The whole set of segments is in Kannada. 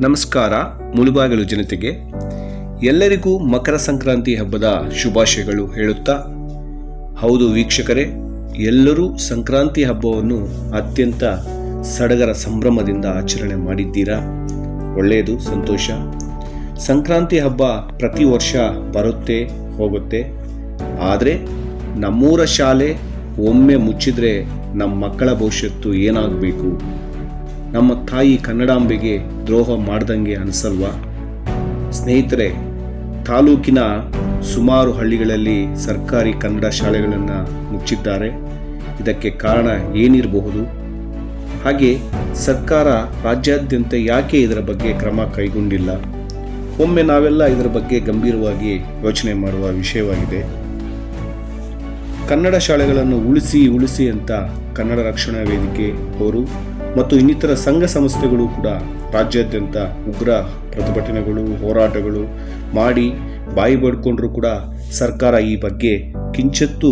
ನಮಸ್ಕಾರ ಮುಳುಬಾಗಿಲು ಜನತೆಗೆ ಎಲ್ಲರಿಗೂ ಮಕರ ಸಂಕ್ರಾಂತಿ ಹಬ್ಬದ ಶುಭಾಶಯಗಳು ಹೇಳುತ್ತಾ, ಹೌದು ವೀಕ್ಷಕರೇ, ಎಲ್ಲರೂ ಸಂಕ್ರಾಂತಿ ಹಬ್ಬವನ್ನು ಅತ್ಯಂತ ಸಡಗರ ಸಂಭ್ರಮದಿಂದ ಆಚರಣೆ ಮಾಡಿದ್ದೀರಾ. ಒಳ್ಳೆಯದು, ಸಂತೋಷ. ಸಂಕ್ರಾಂತಿ ಹಬ್ಬ ಪ್ರತಿ ವರ್ಷ ಬರುತ್ತೆ ಹೋಗುತ್ತೆ. ಆದರೆ ನಮ್ಮೂರ ಶಾಲೆ ಒಮ್ಮೆ ಮುಚ್ಚಿದ್ರೆ ನಮ್ಮ ಮಕ್ಕಳ ಭವಿಷ್ಯತ್ತು ಏನಾಗಬೇಕು? ನಮ್ಮ ತಾಯಿ ಕನ್ನಡಾಂಬೆಗೆ ದ್ರೋಹ ಮಾಡ್ದಂಗೆ ಅನಿಸಲ್ವಾ? ಸ್ನೇಹಿತರೆ, ತಾಲೂಕಿನ ಸುಮಾರು ಹಳ್ಳಿಗಳಲ್ಲಿ ಸರ್ಕಾರಿ ಕನ್ನಡ ಶಾಲೆಗಳನ್ನು ಮುಚ್ಚಿದ್ದಾರೆ. ಇದಕ್ಕೆ ಕಾರಣ ಏನಿರಬಹುದು? ಹಾಗೆ ಸರ್ಕಾರ ರಾಜ್ಯಾದ್ಯಂತ ಯಾಕೆ ಇದರ ಬಗ್ಗೆ ಕ್ರಮ ಕೈಗೊಂಡಿಲ್ಲ? ಒಮ್ಮೆ ನಾವೆಲ್ಲ ಇದರ ಬಗ್ಗೆ ಗಂಭೀರವಾಗಿ ಯೋಚನೆ ಮಾಡುವ ವಿಷಯವಾಗಿದೆ. ಕನ್ನಡ ಶಾಲೆಗಳನ್ನು ಉಳಿಸಿ ಅಂತ ಕನ್ನಡ ರಕ್ಷಣಾ ವೇದಿಕೆ ಅವರು ಮತ್ತು ಇನ್ನಿತರ ಸಂಘ ಸಂಸ್ಥೆಗಳು ಕೂಡ ರಾಜ್ಯಾದ್ಯಂತ ಉಗ್ರ ಪ್ರತಿಭಟನೆಗಳು, ಹೋರಾಟಗಳು ಮಾಡಿ ಬಾಯಿ ಬಡ್ಕೊಂಡ್ರೂ ಕೂಡ ಸರ್ಕಾರ ಈ ಬಗ್ಗೆ ಕಿಂಚಿತ್ತೂ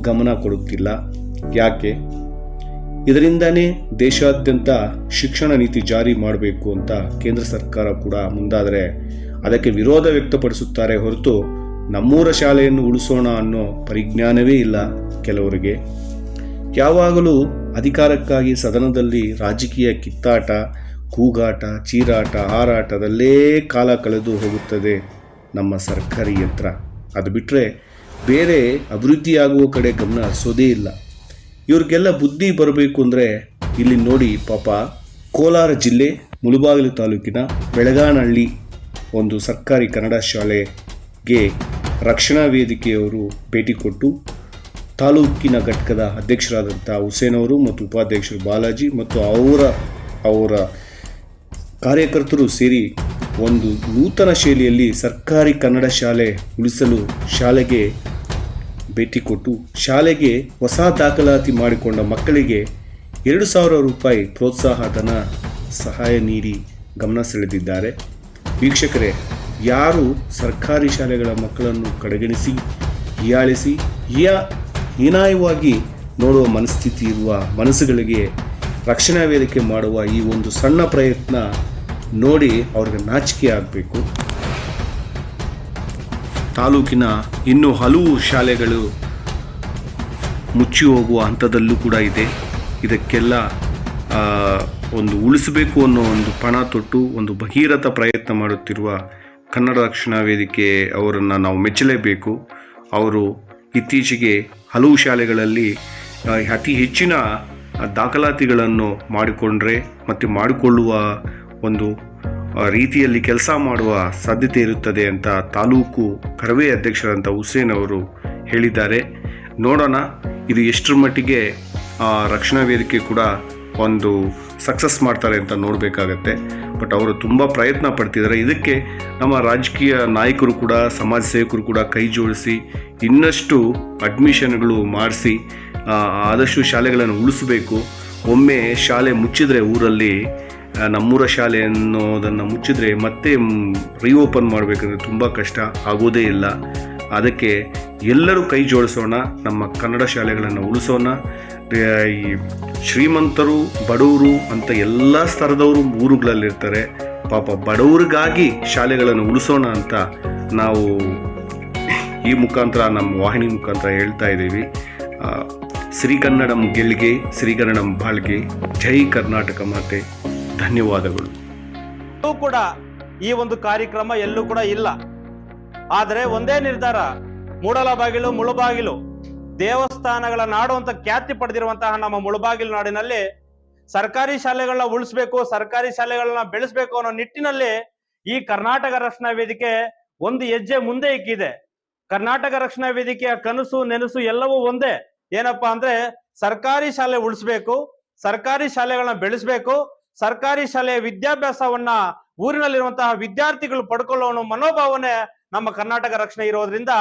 ಗಮನ ಕೊಡುತ್ತಿಲ್ಲ. ಯಾಕೆ? ಇದರಿಂದನೇ ದೇಶಾದ್ಯಂತ ಶಿಕ್ಷಣ ನೀತಿ ಜಾರಿ ಮಾಡಬೇಕು ಅಂತ ಕೇಂದ್ರ ಸರ್ಕಾರ ಕೂಡ ಮುಂದಾದರೆ ಅದಕ್ಕೆ ವಿರೋಧ ವ್ಯಕ್ತಪಡಿಸುತ್ತಾರೆ ಹೊರತು ನಮ್ಮೂರ ಶಾಲೆಯನ್ನು ಉಳಿಸೋಣ ಅನ್ನೋ ಪರಿಜ್ಞಾನವೇ ಇಲ್ಲ ಕೆಲವರಿಗೆ. ಯಾವಾಗಲೂ ಅಧಿಕಾರಕ್ಕಾಗಿ ಸದನದಲ್ಲಿ ರಾಜಕೀಯ ಕಿತ್ತಾಟ, ಕೂಗಾಟ, ಚೀರಾಟ, ಹಾರಾಟದಲ್ಲೇ ಕಾಲ ಕಳೆದು ಹೋಗುತ್ತದೆ ನಮ್ಮ ಸರ್ಕಾರಿ ಯಂತ್ರ. ಅದು ಬಿಟ್ಟರೆ ಬೇರೆ ಅಭಿವೃದ್ಧಿಯಾಗುವ ಕಡೆ ಗಮನ ಹರಿಸೋದೇ ಇಲ್ಲ. ಇವ್ರಿಗೆಲ್ಲ ಬುದ್ಧಿ ಬರಬೇಕು ಅಂದರೆ ಇಲ್ಲಿ ನೋಡಿ, ಪಾಪ ಕೋಲಾರ ಜಿಲ್ಲೆ ಮುಳುಬಾಗಿಲು ತಾಲೂಕಿನ ಬೆಳಗಾನಹಳ್ಳಿ ಒಂದು ಸರ್ಕಾರಿ ಕನ್ನಡ ಶಾಲೆಗೆ ರಕ್ಷಣಾ ವೇದಿಕೆಯವರು ಭೇಟಿ ಕೊಟ್ಟು ತಾಲೂಕಿನ ಘಟಕದ ಅಧ್ಯಕ್ಷರಾದಂಥ ಹುಸೇನ್ ಅವರು ಮತ್ತು ಉಪಾಧ್ಯಕ್ಷರು ಬಾಲಾಜಿ ಮತ್ತು ಅವರ ಕಾರ್ಯಕರ್ತರು ಸೇರಿ ಒಂದು ನೂತನ ಶೈಲಿಯಲ್ಲಿ ಸರ್ಕಾರಿ ಕನ್ನಡ ಶಾಲೆ ಉಳಿಸಲು ಶಾಲೆಗೆ ಭೇಟಿ ಕೊಟ್ಟು ಶಾಲೆಗೆ ಹೊಸ ದಾಖಲಾತಿ ಮಾಡಿಕೊಂಡ ಮಕ್ಕಳಿಗೆ 2,000 ರೂಪಾಯಿ ಪ್ರೋತ್ಸಾಹ ಧನ ಸಹಾಯ ನೀಡಿ ಗಮನ ಸೆಳೆದಿದ್ದಾರೆ. ವೀಕ್ಷಕರೇ, ಯಾರು ಸರ್ಕಾರಿ ಶಾಲೆಗಳ ಮಕ್ಕಳನ್ನು ಕಡೆಗಣಿಸಿ ಹೀಯಾಳಿಸಿ ಹೀನಾಯವಾಗಿ ನೋಡುವ ಮನಸ್ಥಿತಿ ಇರುವ ಮನಸ್ಸುಗಳಿಗೆ ರಕ್ಷಣಾ ವೇದಿಕೆ ಮಾಡುವ ಈ ಒಂದು ಸಣ್ಣ ಪ್ರಯತ್ನ ನೋಡಿ ಅವ್ರಿಗೆ ನಾಚಿಕೆ ಆಗಬೇಕು. ತಾಲೂಕಿನ ಇನ್ನೂ ಹಲವು ಶಾಲೆಗಳು ಮುಚ್ಚಿ ಹೋಗುವ ಹಂತದಲ್ಲೂ ಕೂಡ ಇದೆ. ಇದಕ್ಕೆಲ್ಲ ಒಂದು ಉಳಿಸಬೇಕು ಅನ್ನೋ ಒಂದು ಪಣ ತೊಟ್ಟು ಒಂದು ಭಗೀರಥ ಪ್ರಯತ್ನ ಮಾಡುತ್ತಿರುವ ಕನ್ನಡ ರಕ್ಷಣಾ ವೇದಿಕೆ ಅವರನ್ನು ನಾವು ಮೆಚ್ಚಲೇಬೇಕು. ಅವರು ಇತ್ತೀಚೆಗೆ ಹಲವು ಶಾಲೆಗಳಲ್ಲಿ ಅತಿ ಹೆಚ್ಚಿನ ದಾಖಲಾತಿಗಳನ್ನು ಮಾಡಿಕೊಂಡ್ರೆ ಮತ್ತು ಮಾಡಿಕೊಳ್ಳುವ ಒಂದು ರೀತಿಯಲ್ಲಿ ಕೆಲಸ ಮಾಡುವ ಸಾಧ್ಯತೆ ಇರುತ್ತದೆ ಅಂತ ತಾಲೂಕು ಕರವೇ ಅಧ್ಯಕ್ಷರಂಥ ಹುಸೇನ್ ಅವರು ಹೇಳಿದ್ದಾರೆ. ನೋಡೋಣ ಇದು ಎಷ್ಟರ ಮಟ್ಟಿಗೆ ರಕ್ಷಣಾ ವೇದಿಕೆ ಕೂಡ ಒಂದು ಸಕ್ಸಸ್ ಮಾಡ್ತಾರೆ ಅಂತ ನೋಡಬೇಕಾಗತ್ತೆ. ಬಟ್ ಅವರು ತುಂಬ ಪ್ರಯತ್ನ ಪಡ್ತಿದ್ದಾರೆ. ಇದಕ್ಕೆ ನಮ್ಮ ರಾಜಕೀಯ ನಾಯಕರು ಕೂಡ, ಸಮಾಜ ಸೇವಕರು ಕೂಡ ಕೈ ಜೋಡಿಸಿ ಇನ್ನಷ್ಟು ಅಡ್ಮಿಷನ್ಗಳು ಮಾಡಿಸಿ ಆದಷ್ಟು ಶಾಲೆಗಳನ್ನು ಉಳಿಸಬೇಕು. ಒಮ್ಮೆ ಶಾಲೆ ಮುಚ್ಚಿದರೆ ಊರಲ್ಲಿ, ನಮ್ಮೂರ ಶಾಲೆ ಅನ್ನೋದನ್ನು ಮುಚ್ಚಿದರೆ ಮತ್ತೆ ರೀಓಪನ್ ಮಾಡಬೇಕಂದ್ರೆ ತುಂಬ ಕಷ್ಟ, ಆಗೋದೇ ಇಲ್ಲ. ಅದಕ್ಕೆ ಎಲ್ಲರೂ ಕೈ ಜೋಡಿಸೋಣ, ನಮ್ಮ ಕನ್ನಡ ಶಾಲೆಗಳನ್ನು ಉಳಿಸೋಣ. ಈ ಶ್ರೀಮಂತರು, ಬಡವರು ಅಂತ ಎಲ್ಲ ಸ್ತರದವರು ಊರುಗಳಲ್ಲಿರ್ತಾರೆ. ಪಾಪ ಬಡವರಿಗಾಗಿ ಶಾಲೆಗಳನ್ನು ಉಳಿಸೋಣ ಅಂತ ನಾವು ಈ ಮುಖಾಂತರ, ನಮ್ಮ ವಾಹಿನಿ ಮುಖಾಂತರ ಹೇಳ್ತಾ ಇದ್ದೀವಿ. ಶ್ರೀಕನ್ನಡಂ ಗೆಲ್ಗೆ, ಶ್ರೀಕನ್ನಡಂ ಬಾಳ್ಗೆ. ಜೈ ಕರ್ನಾಟಕ ಮಾತೆ. ಧನ್ಯವಾದಗಳು. ಕೂಡ ಈ ಒಂದು ಕಾರ್ಯಕ್ರಮ ಎಲ್ಲೂ ಕೂಡ ಇಲ್ಲ. ಆದರೆ ಒಂದೇ ನಿರ್ಧಾರ, ಮೂಡಲಬಾಗಿಲು, ಮುಳುಬಾಗಿಲು ದೇವಸ್ಥಾನಗಳ ನಾಡು ಅಂತ ಖ್ಯಾತಿ ಪಡೆದಿರುವಂತಹ ನಮ್ಮ ಮುಳುಬಾಗಿಲು ನಾಡಿನಲ್ಲಿ ಸರ್ಕಾರಿ ಶಾಲೆಗಳನ್ನ ಉಳಿಸ್ಬೇಕು, ಸರ್ಕಾರಿ ಶಾಲೆಗಳನ್ನ ಬೆಳೆಸಬೇಕು ಅನ್ನೋ ನಿಟ್ಟಿನಲ್ಲಿ ಈ ಕರ್ನಾಟಕ ರಕ್ಷಣಾ ವೇದಿಕೆ ಒಂದು ಹೆಜ್ಜೆ ಮುಂದೆ ಇಕ್ಕಿದೆ. ಕರ್ನಾಟಕ ರಕ್ಷಣಾ ವೇದಿಕೆಯ ಕನಸು ನೆನಸು ಎಲ್ಲವೂ ಒಂದೇ. ಏನಪ್ಪಾ ಅಂದ್ರೆ ಸರ್ಕಾರಿ ಶಾಲೆ ಉಳಿಸ್ಬೇಕು, ಸರ್ಕಾರಿ ಶಾಲೆಗಳನ್ನ ಬೆಳೆಸಬೇಕು, ಸರ್ಕಾರಿ ಶಾಲೆಯ ವಿದ್ಯಾಭ್ಯಾಸವನ್ನ ಊರಿನಲ್ಲಿರುವಂತಹ ವಿದ್ಯಾರ್ಥಿಗಳು ಪಡ್ಕೊಳ್ಳೋ ಮನೋಭಾವನೆ ನಮ್ಮ ಕರ್ನಾಟಕ ರಕ್ಷಣೆ ಇರೋದ್ರಿಂದ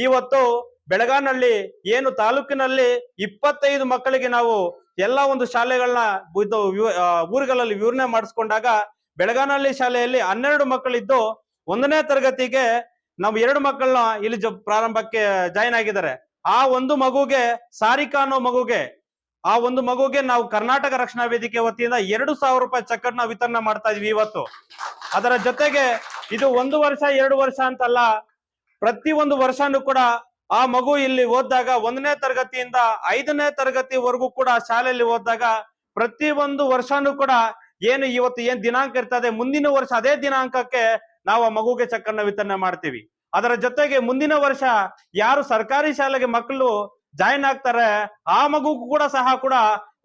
ಇವತ್ತು ಬೆಳಗಾನಹಳ್ಳಿ ಏನು ತಾಲೂಕಿನಲ್ಲಿ 25 ಮಕ್ಕಳಿಗೆ ನಾವು ಎಲ್ಲ ಒಂದು ಶಾಲೆಗಳನ್ನ ಊರುಗಳಲ್ಲಿ ವಿವರಣೆ ಮಾಡಿಸ್ಕೊಂಡಾಗ ಬೆಳಗಾನಹಳ್ಳಿ ಶಾಲೆಯಲ್ಲಿ 12 ಮಕ್ಕಳಿದ್ದು 1ನೇ ತರಗತಿಗೆ ನಾವು 2 ಮಕ್ಕಳನ್ನ ಇಲ್ಲಿ ಪ್ರಾರಂಭಕ್ಕೆ ಜಾಯಿನ್ ಆಗಿದ್ದಾರೆ. ಆ ಒಂದು ಮಗುಗೆ, ಸಾರಿಕಾ ಅನ್ನೋ ಮಗುಗೆ ಆ ಒಂದು ಮಗುಗೆ ನಾವು ಕರ್ನಾಟಕ ರಕ್ಷಣಾ ವೇದಿಕೆ ವತಿಯಿಂದ 2,000 ರೂಪಾಯಿ ಚೆಕ್ ಅನ್ನ ವಿತರಣೆ ಮಾಡ್ತಾ ಇದೀವಿ ಇವತ್ತು. ಅದರ ಜೊತೆಗೆ ಇದು 1 ವರ್ಷ 2 ವರ್ಷ ಅಂತಲ್ಲ, ಪ್ರತಿ ಒಂದು ವರ್ಷನೂ ಕೂಡ ಆ ಮಗು ಇಲ್ಲಿ ಓದಿದಾಗ 1ನೇ ತರಗತಿಯಿಂದ 5ನೇ ತರಗತಿವರೆಗೂ ಕೂಡ ಶಾಲೆಯಲ್ಲಿ ಓದಿದಾಗ ಪ್ರತಿ ಒಂದು ವರ್ಷನೂ ಕೂಡ ಏನು ಇವತ್ತು ಏನ್ ದಿನಾಂಕ ಇರ್ತದೆ, ಮುಂದಿನ ವರ್ಷ ಅದೇ ದಿನಾಂಕಕ್ಕೆ ನಾವು ಆ ಮಗುಗೆ ಚೆಕ್ ಅನ್ನ ವಿತರಣೆ ಮಾಡ್ತೀವಿ. ಅದರ ಜೊತೆಗೆ ಮುಂದಿನ ವರ್ಷ ಯಾರು ಸರ್ಕಾರಿ ಶಾಲೆಗೆ ಮಕ್ಕಳು ಜಾಯಿನ್ ಆಗ್ತಾರೆ ಆ ಮಗುಗೂ ಕೂಡ ಸಹ ಕೂಡ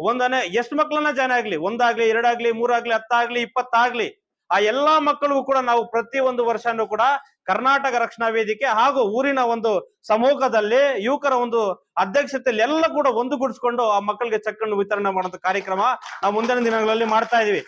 ಒಂದನೇ ಎಷ್ಟು ಮಕ್ಕಳನ್ನ ಜಾಯ್ನ್ ಆಗ್ಲಿ, 1 ಆಗ್ಲಿ 2 ಆಗ್ಲಿ 3 ಆಗ್ಲಿ 10 ಆಗ್ಲಿ 20 ಆಗ್ಲಿ, ಆ ಎಲ್ಲಾ ಮಕ್ಕಳಿಗೂ ಕೂಡ ನಾವು ಪ್ರತಿ ಒಂದು ವರ್ಷನೂ ಕೂಡ ಕರ್ನಾಟಕ ರಕ್ಷಣಾ ವೇದಿಕೆ ಹಾಗೂ ಊರಿನ ಒಂದು ಸಮೂಹದಲ್ಲಿ ಯುವಕರ ಒಂದು ಅಧ್ಯಕ್ಷತೆಯಲ್ಲಿ ಎಲ್ಲ ಕೂಡ ಒಂದುಗೂಡಿಸ್ಕೊಂಡು ಆ ಮಕ್ಕಳಿಗೆ ಚೆಕ್ ಅನ್ನು ವಿತರಣೆ ಮಾಡುವಂತ ಕಾರ್ಯಕ್ರಮ ನಾವು ಮುಂದಿನ ದಿನಗಳಲ್ಲಿ ಮಾಡ್ತಾ ಇದೀವಿ.